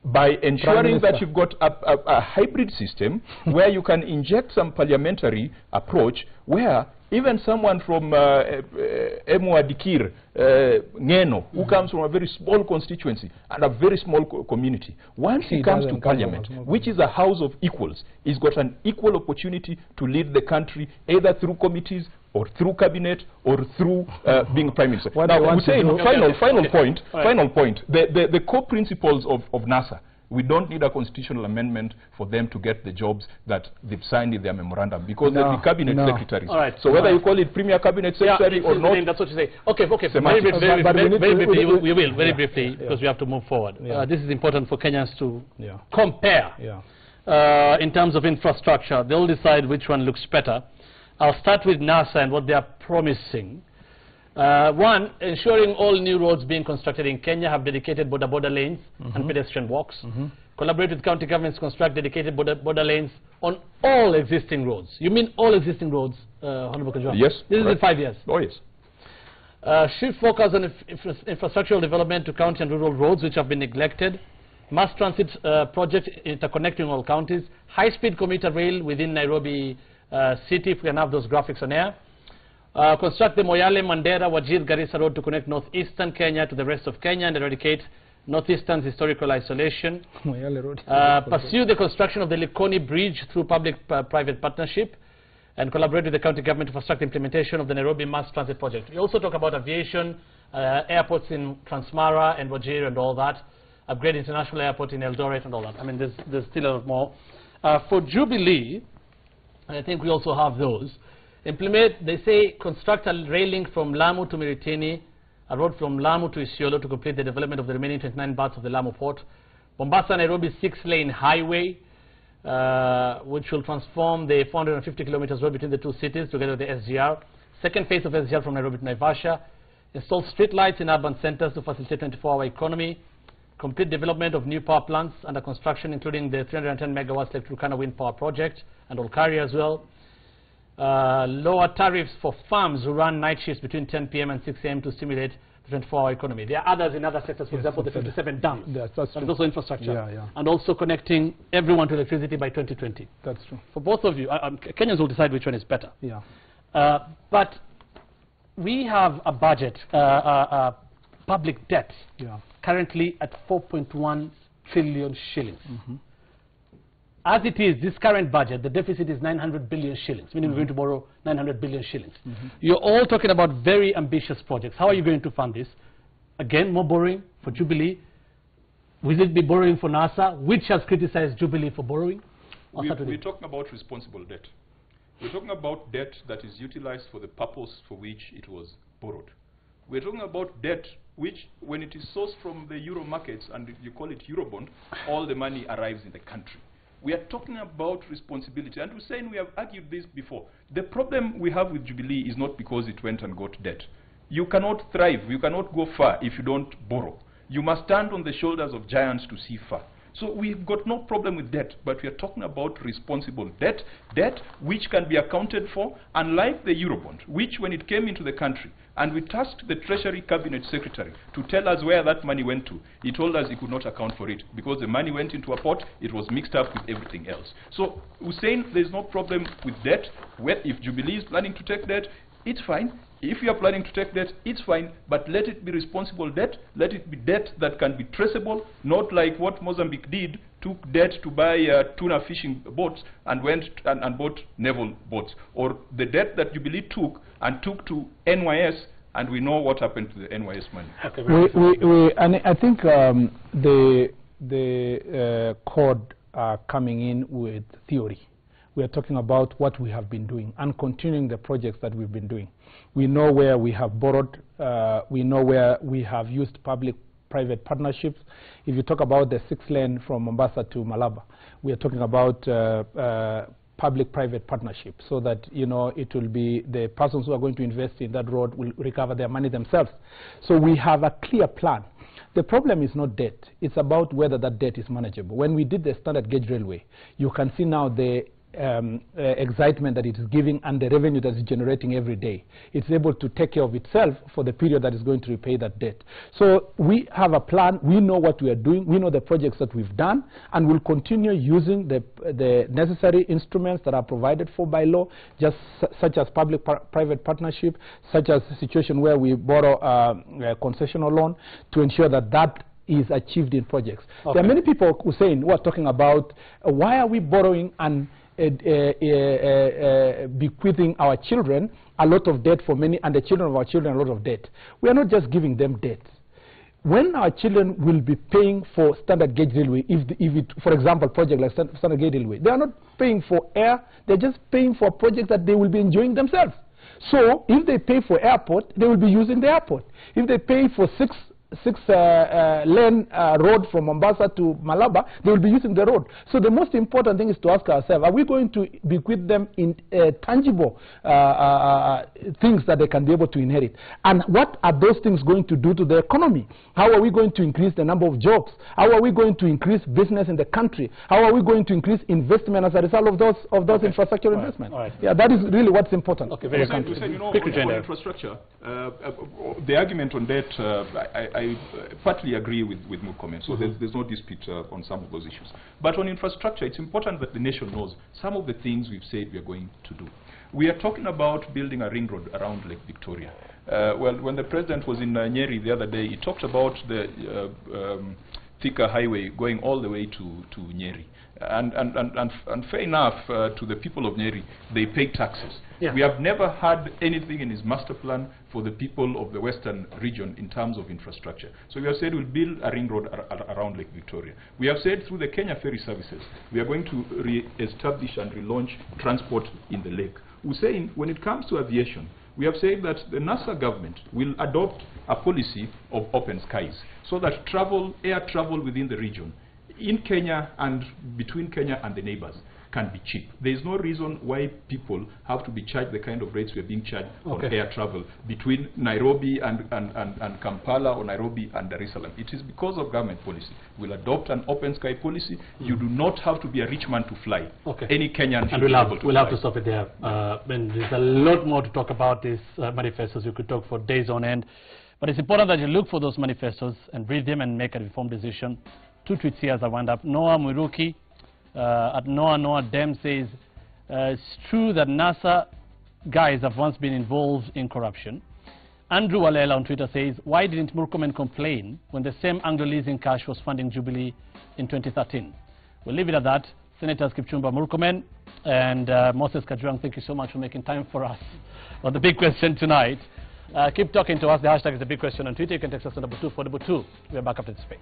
by ensuring that you've got a hybrid system where you can inject some parliamentary approach where even someone from Emwa Dikir, Ngeno, who comes from a very small constituency and a very small community, once he comes to parliament, which is a house of equals, he's got an equal opportunity to lead the country either through committees or through cabinet or through being prime minister. Now, Hussein, final point, the core principles of NASA, we don't need a constitutional amendment for them to get the jobs that they've signed in their memorandum, because they'll be cabinet secretaries. All right. So whether you call it premier cabinet secretary or not, that's what you say. Okay, very briefly, we will very briefly, because we have to move forward. This is important for Kenyans to compare in terms of infrastructure. They'll decide which one looks better. I'll start with NASA and what they are promising. One, ensuring all new roads being constructed in Kenya have dedicated border lanes and pedestrian walks. Collaborate with county governments to construct dedicated border lanes on all existing roads. You mean all existing roads, Honorable Kajwa? Yes. This is in 5 years. Oh, yes. Shift focus on infrastructural development to county and rural roads which have been neglected. Mass transit projects interconnecting all counties. High-speed commuter rail within Nairobi city, if we can have those graphics on air. Construct the Moyale, Mandera, Wajir, Garissa Road to connect northeastern Kenya to the rest of Kenya and eradicate northeastern's historical isolation. Pursue the construction of the Likoni Bridge through public-private partnership and collaborate with the county government to construct the implementation of the Nairobi Mass Transit Project. We also talk about aviation, airports in Transmara and Wajir and all that, upgrade international airport in Eldoret and all that. I mean, there's still a lot more. For Jubilee, and I think we also have those, implement, they say, construct a rail link from Lamu to Miritini, a road from Lamu to Isiolo to complete the development of the remaining 29 berths of the Lamu port. Mombasa-Nairobi 6-lane highway, which will transform the 450 kilometers road between the two cities together with the SGR. Second phase of SGR from Nairobi to Naivasha. Install street lights in urban centers to facilitate 24-hour economy. Complete development of new power plants under construction, including the 310 megawatts Lake Turkana wind power project and Olkaria as well. Lower tariffs for farms who run night shifts between 10 p.m. and 6 a.m. to stimulate the 24-hour economy. There are others in other sectors, for example, the 57 dams. That's also infrastructure. And also connecting everyone to electricity by 2020. That's true. For both of you, Kenyans will decide which one is better. But we have a budget, public debt, currently at 4.1 trillion shillings. As it is, this current budget, the deficit is 900 billion shillings, meaning we're going to borrow 900 billion shillings. You're all talking about very ambitious projects. How are you going to fund this? Again, more borrowing for Jubilee. Will it be borrowing for NASA, which has criticized Jubilee for borrowing? We're talking about responsible debt. We're talking about debt that is utilized for the purpose for which it was borrowed. We're talking about debt which, when it is sourced from the euro markets, and you call it Eurobond, all the money arrives in the country. We are talking about responsibility, and we're saying, we have argued this before. The problem we have with Jubilee is not because it went and got debt. You cannot thrive, you cannot go far if you don't borrow. You must stand on the shoulders of giants to see far. So we've got no problem with debt, but we are talking about responsible debt, debt which can be accounted for, unlike the Eurobond, which when it came into the country, and we tasked the Treasury Cabinet Secretary to tell us where that money went to, he told us he could not account for it, because the money went into a pot, it was mixed up with everything else. So we're saying there's no problem with debt. If Jubilee is planning to take debt, it's fine. If you are planning to take debt, it's fine, but let it be responsible debt. Let it be debt that can be traceable, not like what Mozambique did, took debt to buy tuna fishing boats and went and bought naval boats. Or the debt that Jubilee took to NYS, and we know what happened to the NYS money. Okay, and I think the code are coming in with theory. We are talking about what we have been doing and continuing the projects that we've been doing. We know where we have borrowed, we know where we have used public-private partnerships. If you talk about the 6-lane from Mombasa to Malaba, we are talking about public-private partnership, so that, you know, it will be the persons who are going to invest in that road will recover their money themselves. So we have a clear plan. The problem is not debt, it's about whether that debt is manageable. When we did the standard gauge railway, you can see now the excitement that it is giving and the revenue that it's generating every day. It's able to take care of itself for the period that is going to repay that debt. So we have a plan. We know what we are doing. We know the projects that we've done, and we'll continue using the necessary instruments that are provided for by law, just such as public-private partnership, such as a situation where we borrow a concessional loan to ensure that that is achieved in projects. Okay. There are many people who are talking about why are we borrowing and bequeathing our children a lot of debt for many, and the children of our children a lot of debt. We are not just giving them debt. When our children will be paying for standard gauge railway, for example, project like standard gauge railway, they are not paying for air, they're just paying for a project that they will be enjoying themselves. So if they pay for airport, they will be using the airport. If they pay for six-lane road from Mombasa to Malaba, they will be using the road. So the most important thing is to ask ourselves, are we going to bequeath them in tangible things that they can be able to inherit? And what are those things going to do to the economy? How are we going to increase the number of jobs? How are we going to increase business in the country? How are we going to increase investment as a result of those infrastructure investments? Right. Yeah, that is really what's important. Okay, very good. You know, on infrastructure, the argument on debt, I partly agree with Murkomen, so there's no dispute on some of those issues. But on infrastructure, it's important that the nation knows some of the things we've said we are going to do. We are talking about building a ring road around Lake Victoria. Well, when the president was in Nyeri the other day, he talked about the Thika highway going all the way to Nyeri. And fair enough to the people of Nyeri, they pay taxes. Yeah. We have never had anything in his master plan for the people of the western region in terms of infrastructure. So we have said we'll build a ring road around Lake Victoria. We have said through the Kenya Ferry Services, we are going to re-establish and relaunch transport in the lake. We're saying when it comes to aviation, we have said that the NASA government will adopt a policy of open skies so that air travel within the region in Kenya and between Kenya and the neighbors can be cheap. There is no reason why people have to be charged the kind of rates we are being charged on air travel between Nairobi and Kampala or Nairobi and Dar es Salaam. It is because of government policy. We'll adopt an open sky policy. You do not have to be a rich man to fly. Any Kenyan should be able to we'll have to stop it there. There's a lot more to talk about these manifestos. We could talk for days on end. But it's important that you look for those manifestos and read them and make an informed decision. 2 tweets here as I wind up. Noah Mwiruki at Noah Dem says, it's true that NASA guys have once been involved in corruption. Andrew Walela on Twitter says, why didn't Murkomen complain when the same Anglo Leasing Cash was funding Jubilee in 2013? We'll leave it at that. Senators Kipchumba Murkomen and Moses Kajwang, thank you so much for making time for us on the big question tonight. Keep talking to us. The hashtag is the big question on Twitter. You can text us on #242. We are back after this break.